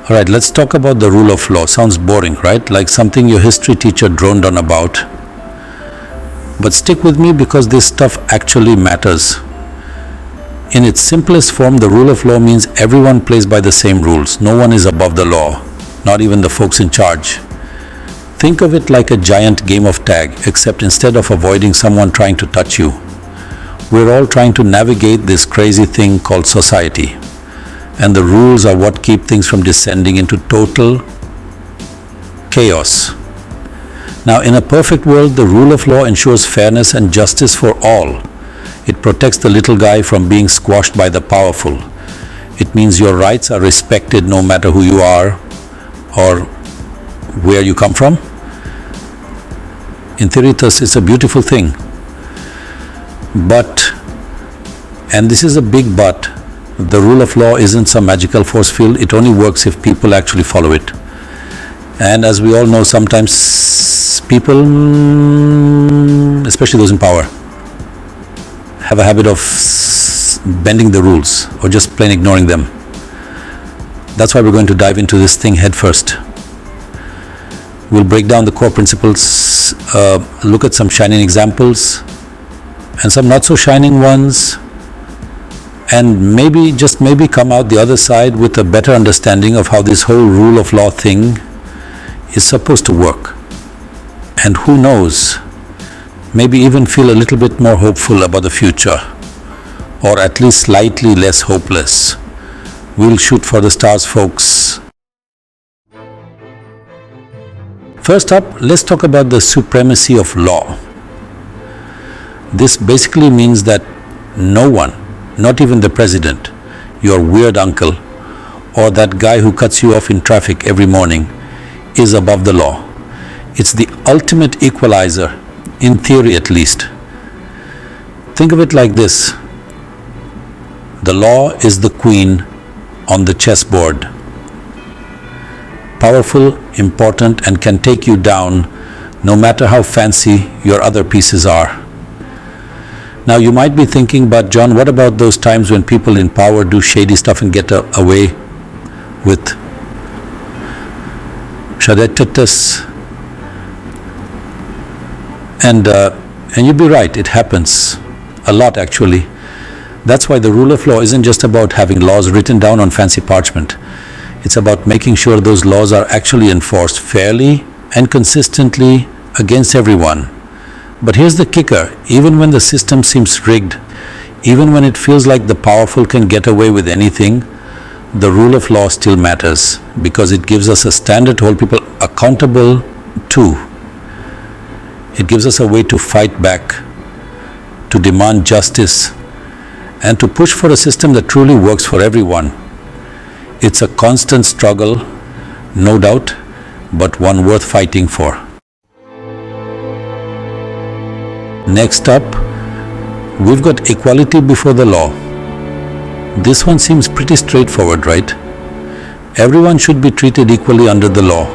Alright, let's talk about the rule of law. Sounds boring, right? Like something your history teacher droned on about. But stick with me because this stuff actually matters. In its simplest form, the rule of law means everyone plays by the same rules. No one is above the law, not even the folks in charge. Think of it like a giant game of tag, except instead of avoiding someone trying to touch you, we're all trying to navigate this crazy thing called society. And the rules are what keep things from descending into total chaos. Now, in a perfect world, the rule of law ensures fairness and justice for all. It protects the little guy from being squashed by the powerful. It means your rights are respected no matter who you are or where you come from. In theory, thus, it's a beautiful thing. But, and this is a big but, the rule of law isn't some magical force field. It only works if people actually follow it. And as we all know, sometimes people, especially those in power, have a habit of bending the rules or just plain ignoring them. That's why we're going to dive into this thing head first. We'll break down the core principles, look at some shining examples and some not so shining ones, and maybe, just maybe, come out the other side with a better understanding of how this whole rule of law thing is supposed to work. And who knows, maybe even feel a little bit more hopeful about the future, or at least slightly less hopeless. We'll shoot for the stars, folks. First up, let's talk about the supremacy of law. This basically means that no one, not even the president, your weird uncle, or that guy who cuts you off in traffic every morning, is above the law. It's the ultimate equalizer, in theory at least. Think of it like this. The law is the queen on the chessboard. Powerful, important, and can take you down no matter how fancy your other pieces are. Now you might be thinking, but John, what about those times when people in power do shady stuff and get away with shadetatus? And you'd be right, it happens a lot actually. That's why the rule of law isn't just about having laws written down on fancy parchment. It's about making sure those laws are actually enforced fairly and consistently against everyone. But here's the kicker, even when the system seems rigged, even when it feels like the powerful can get away with anything, the rule of law still matters because it gives us a standard to hold people accountable to. It gives us a way to fight back, to demand justice, and to push for a system that truly works for everyone. It's a constant struggle, no doubt, but one worth fighting for. Next up, we've got equality before the law. This one seems pretty straightforward, right? Everyone should be treated equally under the law,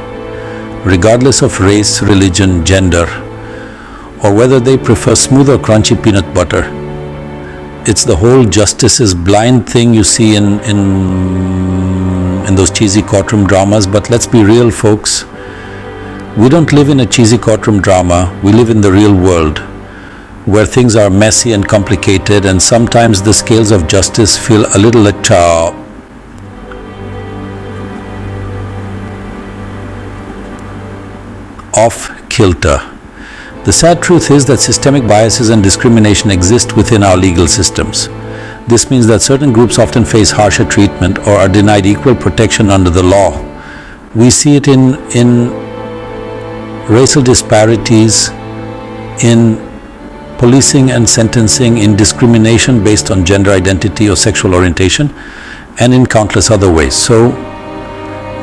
regardless of race, religion, gender, or whether they prefer smooth or crunchy peanut butter. It's the whole justice is blind thing you see in those cheesy courtroom dramas, but let's be real, folks. We don't live in a cheesy courtroom drama, we live in the real world, where things are messy and complicated, and sometimes the scales of justice feel a little off kilter. The sad truth is that systemic biases and discrimination exist within our legal systems. This means that certain groups often face harsher treatment or are denied equal protection under the law. We see it in racial disparities, in policing and sentencing, in discrimination based on gender identity or sexual orientation, and in countless other ways. So,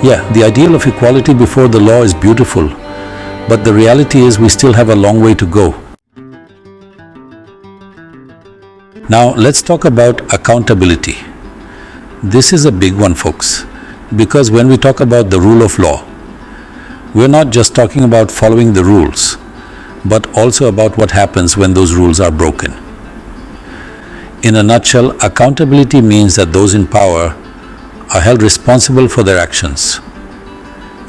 yeah, the ideal of equality before the law is beautiful, but the reality is we still have a long way to go. Now, let's talk about accountability. This is a big one, folks, because when we talk about the rule of law, we're not just talking about following the rules, but also about what happens when those rules are broken. In a nutshell, accountability means that those in power are held responsible for their actions.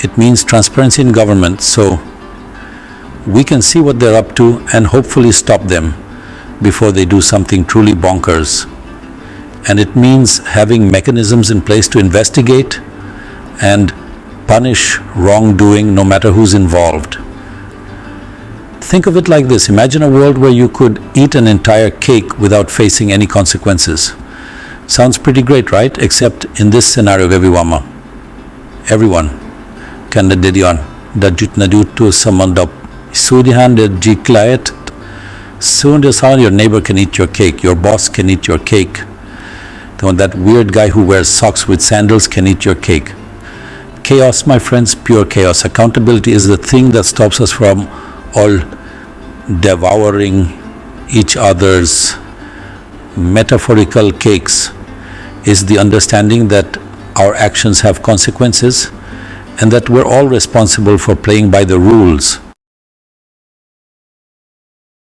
It means transparency in government, so we can see what they're up to and hopefully stop them before they do something truly bonkers. And it means having mechanisms in place to investigate and punish wrongdoing no matter who's involved. Think of it like this. Imagine a world where you could eat an entire cake without facing any consequences. Sounds pretty great, right? Except in this scenario, everyone kan dedian dajut nadutu samandap sudihan de jiklayet soon as your neighbor can eat your cake, your boss can eat your cake. That weird guy who wears socks with sandals can eat your cake. Chaos, my friends, pure chaos. Accountability is the thing that stops us from all devouring each other's metaphorical cakes. Is the understanding that our actions have consequences and that we're all responsible for playing by the rules